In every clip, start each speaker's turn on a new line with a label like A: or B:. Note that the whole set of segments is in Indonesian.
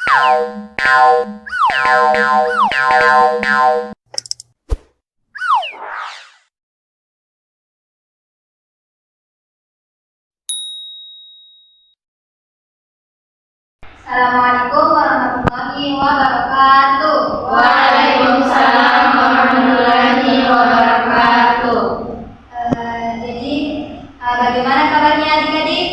A: Assalamualaikum warahmatullahi wabarakatuh.
B: Waalaikumsalam warahmatullahi wabarakatuh.
A: Jadi, bagaimana kabarnya adik-adik?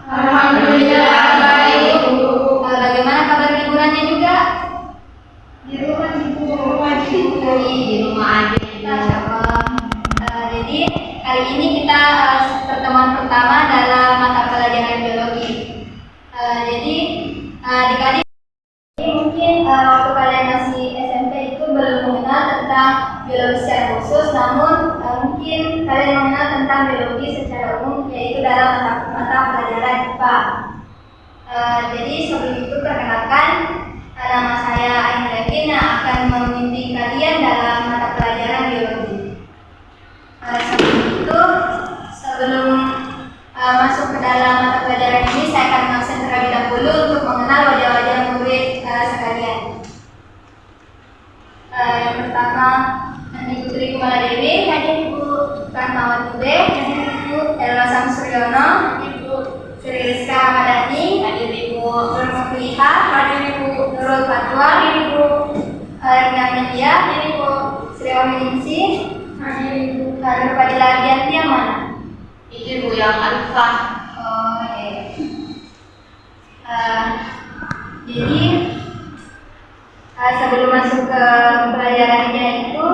B: Alhamdulillah baik, Bu.
A: Bagaimana kabar liburannya juga?
B: Di rumah aja.
A: Masya Allah. Jadi, kali ini kita pertemuan pertama dalam mata pelajaran biologi. Jadi, adik-adik mungkin waktu kalian masih SMP itu belum mengenal tentang biologi secara khusus, namun mungkin kalian mengenal tentang biologi secara umum, yaitu dalam mata pelajaran IPA. Jadi sebelum itu perkenalkan, nama saya Ain Levin yang akan memimpin kalian dalam mata pelajaran biologi. Sebelum masuk ke dalam mata pelajaran ini, saya akan mengabsen terlebih dahulu untuk mengenal wajah-wajah murid sekalian. Yang pertama, Nani Putri Kumala Dewi, hadir Ibu Rahmawati B, hadir Ibu Elma Samsuryono, Ibu Sri Rizka Ramadhani, hadir Ibu Nurul Fliha, hadir Ibu Nurul Fatwa, hadir Ibu Rina Media, hadir Ibu Sri Aminisi, hadir Ibu Nur Fadila Ardianti yang mana?
B: Ini Bu yang Alfa.
A: Oh iya. Jadi sebelum masuk ke pelajarannya itu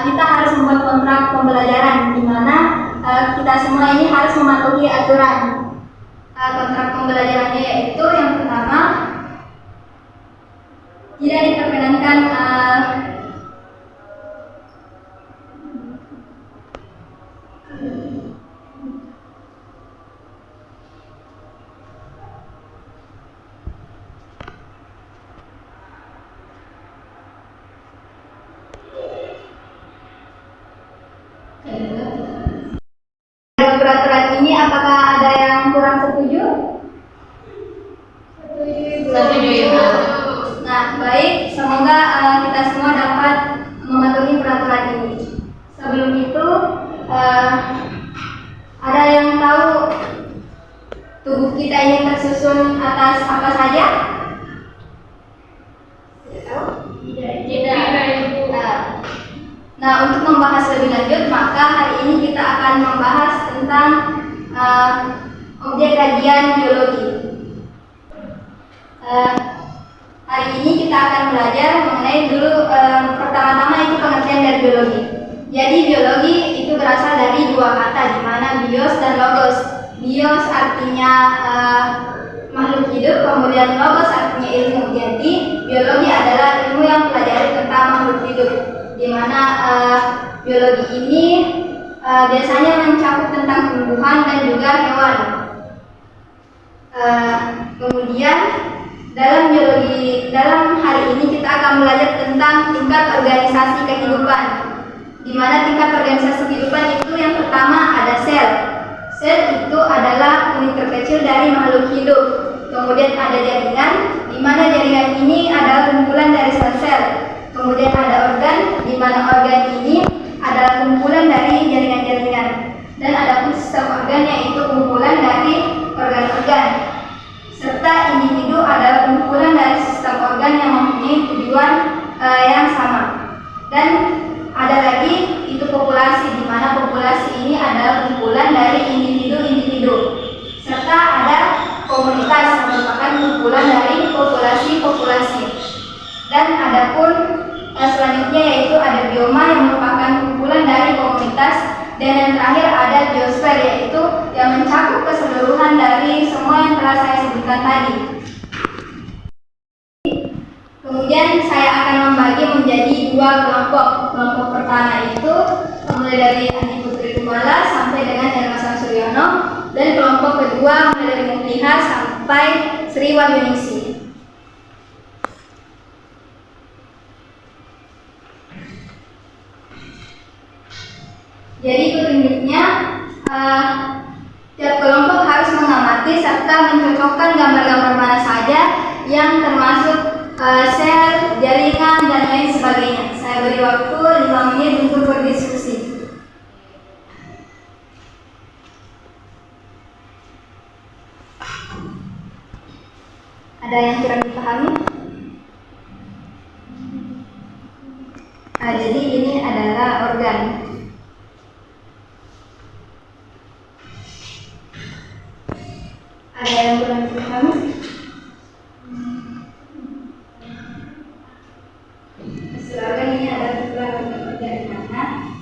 A: kita harus membuat kontrak pembelajaran, di mana kita semua ini harus mematuhi aturan. Kontrak pembelajarannya yaitu yang pertama, tidak diperkenankan peraturan ini, apakah ada yang kurang setuju?
B: Setuju, Ibu.
A: Nah, baik, semoga kita semua dapat mematuhi peraturan ini. Sebelum itu, ada yang tahu tubuh kita ini tersusun atas apa saja? Tidak tahu?
B: Tidak, Ibu.
A: Nah, untuk membahas lebih lanjut, maka hari ini kita akan membahas tentang objek kajian biologi. Hari ini kita akan belajar mengenai dulu pertama-tama itu pengertian dari biologi. Jadi biologi itu berasal dari dua kata, di mana bios dan logos. Bios artinya makhluk hidup, kemudian logos artinya ilmu. Jadi biologi adalah ilmu yang mempelajari tentang makhluk hidup, di mana biologi ini biasanya mencakup tentang tumbuhan dan juga hewan. Kemudian dalam hari ini kita akan belajar tentang tingkat organisasi kehidupan, di mana tingkat organisasi kehidupan itu yang pertama ada sel. Sel itu adalah unit terkecil dari makhluk hidup. Kemudian ada jaringan, di mana jaringan ini adalah kumpulan dari sel-sel. Kemudian ada organ, di mana organ ini adalah kumpulan dari jaringan-jaringan. Dan ada pun sistem organ, yaitu kumpulan dari organ-organ. Serta individu adalah kumpulan dari sistem organ yang mempunyai tujuan yang sama. Dan ada lagi itu populasi, di mana populasi ini adalah kumpulan dari individu-individu. Serta ada komunitas yang merupakan kumpulan dari populasi-populasi. Dan adapun selanjutnya yaitu ada bioma yang merupakan kumpulan dari komunitas, dan yang terakhir ada biosfer, yaitu yang mencakup keseluruhan dari semua yang telah saya sebutkan tadi. Kemudian saya akan membagi menjadi dua kelompok. Kelompok pertama itu mulai dari Andi Putri Kumala sampai dengan Elma Samsuryono, dan kelompok kedua mulai dari Mufliha sampai Sri Wahyuningsi. Jadi petunjuknya, tiap kelompok harus mengamati serta mencocokkan gambar-gambar mana saja saja yang termasuk sel, jaringan, dan lain sebagainya. Saya beri waktu 5 menit untuk berdiskusi. Ada yang kurang dipahami? Jadi ini adalah organ. Ada yang kurang dipahami? Organ ini ada beberapa organ dari mana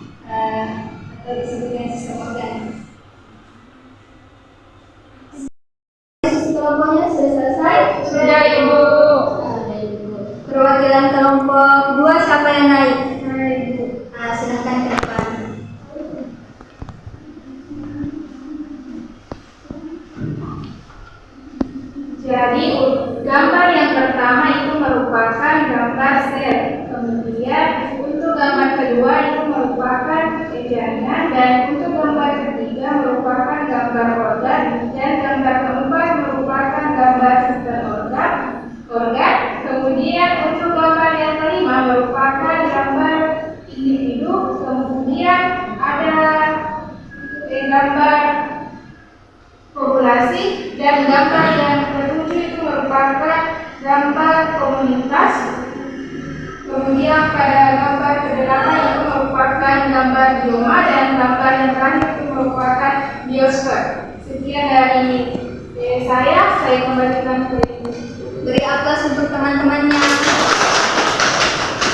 A: atau disebut dengan sistem organ. Kelompoknya sudah selesai?
B: Sudah, Ibu.
A: Perwakilan kelompok 2 siapa yang naik?
B: Saya, Ibu.
A: Silahkan ke depan.
B: Jadi gambar yang pertama itu merupakan gambar sel. Kemudian untuk gambar kedua itu merupakan jaringan, dan untuk gambar ketiga merupakan gambar organ, dan gambar keempat merupakan gambar sistem organ. Kemudian untuk gambar yang kelima merupakan gambar individu. Kemudian ada gambar populasi, dan gambar yang ketujuh itu merupakan gambar komunitas. Kemudian pada gambar kedelapan itu merupakan gambar bioma, dan gambar yang terakhir itu merupakan biosfer. Sekian dari saya kembalikan ke Ibu.
A: Beri aplaus untuk teman-temannya.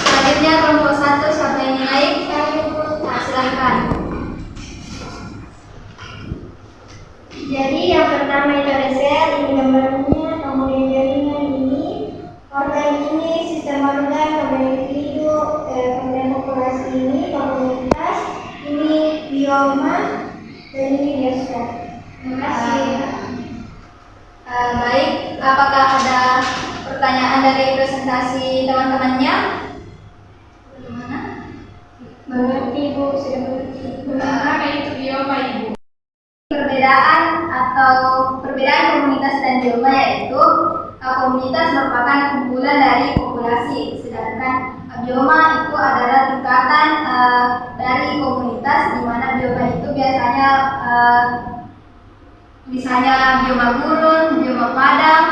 A: Selanjutnya kelompok 1 siapa yang naik? Silahkan.
C: Jadi yang pertama itu ada sel, ini gambarnya, kemudian jaringan ini, organ ini, sistem organ, kemudian individu, kemudian populasi ini, komunitas, ini bioma, dan ini biosfer.
A: Terima kasih. Baik, apakah ada pertanyaan dari presentasi teman-temannya? Bagaimana?
C: Mengerti Bu, sudah mengerti.
B: Bagaimana itu bioma, Ibu?
A: Perbedaan komunitas dan bioma yaitu komunitas merupakan kumpulan dari populasi, sedangkan bioma itu adalah tingkatan dari komunitas, di mana bioma itu biasanya misalnya bioma gurun, bioma padang,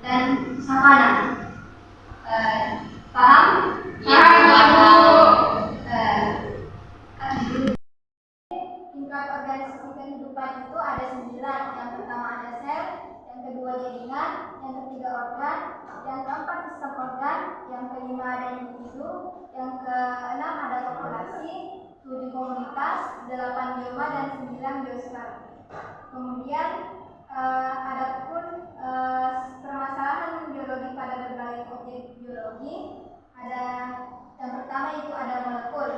A: dan savana. Paham? Tingkat organisasi kehidupan itu ada 9. Yang pertama ada sel, yang kedua jaringan, yang ketiga organ, yang keempat sistem organ, yang kelima ada individu, yang keenam ada populasi, 7 komunitas, 8 bioma, dan 9 biosfer. Kemudian ada pun permasalahan biologi pada berbagai objek biologi. Ada yang pertama itu ada molekul.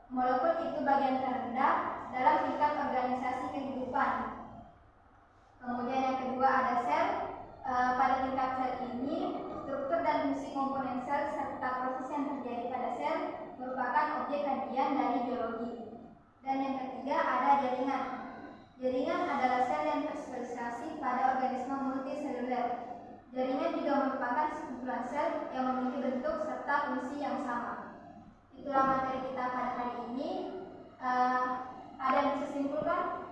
A: Molekul itu bagian terendah dalam tingkat organisasi kehidupan. Kemudian yang kedua ada sel. Pada tingkat sel ini, struktur dan fungsi komponen sel serta proses yang terjadi pada sel merupakan objek kajian dari biologi. Dan yang ketiga ada jaringan. Jaringan adalah sel yang terspesialisasi pada organisme multiseluler. Jaringan juga merupakan sekumpulan sel yang memiliki bentuk serta fungsi yang sama. Itulah materi kita pada hari ini. Ada yang bisa simpulkan?